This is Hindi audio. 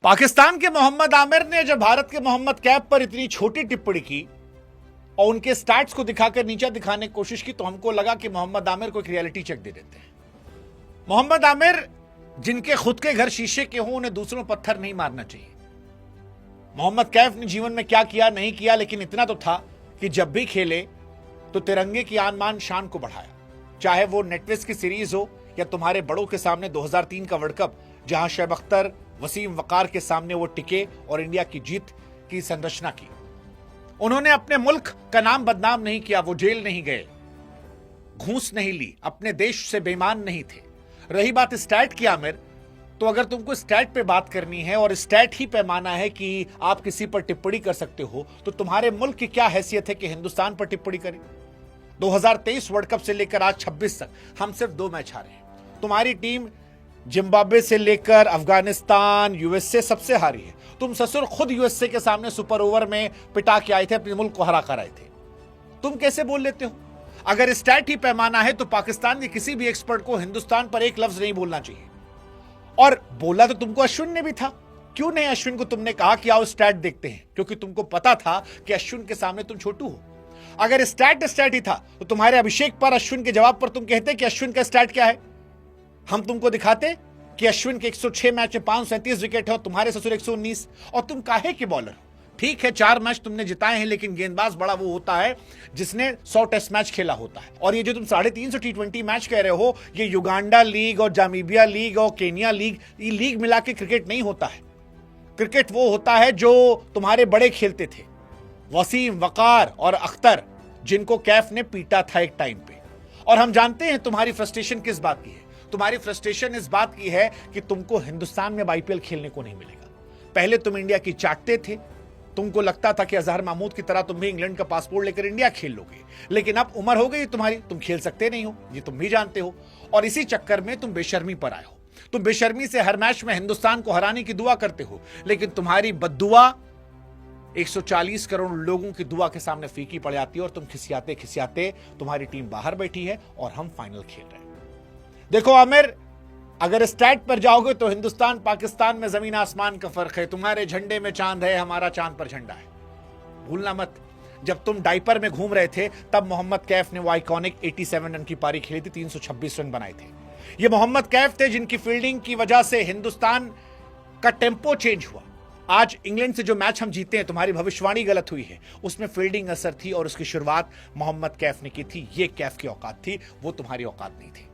पाकिस्तान के मोहम्मद आमिर ने जब भारत के मोहम्मद कैफ पर इतनी छोटी टिप्पणी की और उनके स्टैट्स को दिखाकर नीचा दिखाने की कोशिश की तो हमको लगा कि मोहम्मद आमिर को एक रियलिटी चेक दे देते हैं। मोहम्मद आमिर जिनके खुद के घर शीशे के हों उन्हें दूसरों पत्थर नहीं मारना चाहिए। मोहम्मद कैफ ने जीवन में क्या किया नहीं किया, लेकिन इतना तो था कि जब भी खेले तो तिरंगे की आन मान शान को बढ़ाया, चाहे वो नेटफ्लिक्स की सीरीज हो या तुम्हारे बड़ों के सामने 2003 का वर्ल्ड कप जहां शैब अख्तर वसीम वकार के सामने वो टिके और इंडिया की जीत की संरचना की। उन्होंने अपने मुल्क का नाम बदनाम नहीं किया, वो जेल नहीं गए, घूस नहीं ली, अपने देश से बेईमान नहीं थे। रही बात स्टैट की आमिर, तो अगर तुमको स्टैट पे बात करनी है और स्टैट ही पैमाना है कि आप किसी पर टिप्पणी कर सकते हो, तो तुम्हारे मुल्क की क्या हैसियत है कि हिंदुस्तान पर टिप्पणी करें। 2023 वर्ल्ड कप से लेकर आज 26 तक हम सिर्फ 2 मैच हारे हैं। तुम्हारी टीम जिम्बाब्वे से लेकर अफगानिस्तान, यूएसए सबसे हारी है। तुम ससुर खुद यूएसए के सामने सुपर ओवर में पिटा के आए थे, अपने मुल्क को हरा कर आए थे। तुम कैसे बोल लेते हो? अगर स्टैट ही पैमाना है तो पाकिस्तान के किसी भी एक्सपर्ट को हिंदुस्तान पर एक लफ्ज नहीं बोलना चाहिए। और बोला तो तुमको अश्विन ने भी था। क्यों नहीं अश्विन को तुमने कहा कि आओ स्टैट देखते हैं? क्योंकि तुमको पता था कि अश्विन के सामने तुम छोटू हो। अगर स्टैट ही था तो तुम्हारे अभिषेक पर अश्विन के जवाब पर तुम कहते कि अश्विन का स्टैट क्या है। हम तुमको दिखाते कि अश्विन के 106 मैच में 537 विकेट है और तुम्हारे ससुर 119, और तुम काहे के बॉलर हो। ठीक है 4 मैच तुमने जिताए हैं, लेकिन गेंदबाज बड़ा वो होता है जिसने 100 टेस्ट मैच खेला होता है। और ये जो तुम 350 T20 मैच कह रहे हो, ये युगांडा लीग और जामीबिया लीग और केनिया लीग, ये लीग मिला के क्रिकेट नहीं होता है। क्रिकेट वो होता है जो तुम्हारे बड़े खेलते थे, वसीम वकार और अख्तर, जिनको कैफ ने पीटा था एक टाइम पे। और हम जानते हैं तुम्हारी फ्रस्ट्रेशन किस बात की है। तुम्हारी फ्रस्ट्रेशन इस बात की है कि तुमको हिंदुस्तान में आईपीएल खेलने को नहीं मिलेगा। पहले तुम इंडिया की चाटते थे, तुमको लगता था कि अजहर महमूद की तरह तुम भी इंग्लैंड का पासपोर्ट लेकर इंडिया खेल लोगे, लेकिन अब उम्र हो गई तुम्हारी, तुम खेल सकते नहीं हो, ये तुम भी जानते हो। और इसी चक्कर में तुम बेशर्मी पर आए हो। तुम बेशर्मी से हर मैच में हिंदुस्तान को हराने की दुआ करते हो, लेकिन तुम्हारी बद्दुआ 140 करोड़ लोगों की दुआ के सामने फीकी पड़ जाती है और तुम खिसियाते खिसियाते तुम्हारी टीम बाहर बैठी है और हम फाइनल खेल रहे हैं। देखो आमिर, अगर स्टैट पर जाओगे तो हिंदुस्तान पाकिस्तान में जमीन आसमान का फर्क है। तुम्हारे झंडे में चांद है, हमारा चांद पर झंडा है, भूलना मत। जब तुम डाइपर में घूम रहे थे तब मोहम्मद कैफ ने वो आइकॉनिक 87 रन की पारी खेली थी, 326 रन बनाए थे। ये मोहम्मद कैफ थे जिनकी फील्डिंग की वजह से हिंदुस्तान का टेम्पो चेंज हुआ। आज इंग्लैंड से जो मैच हम जीते हैं, तुम्हारी भविष्यवाणी गलत हुई है, उसमें फील्डिंग असर थी और उसकी शुरुआत मोहम्मद कैफ ने की थी। ये कैफ की औकात थी, वो तुम्हारी औकात नहीं थी।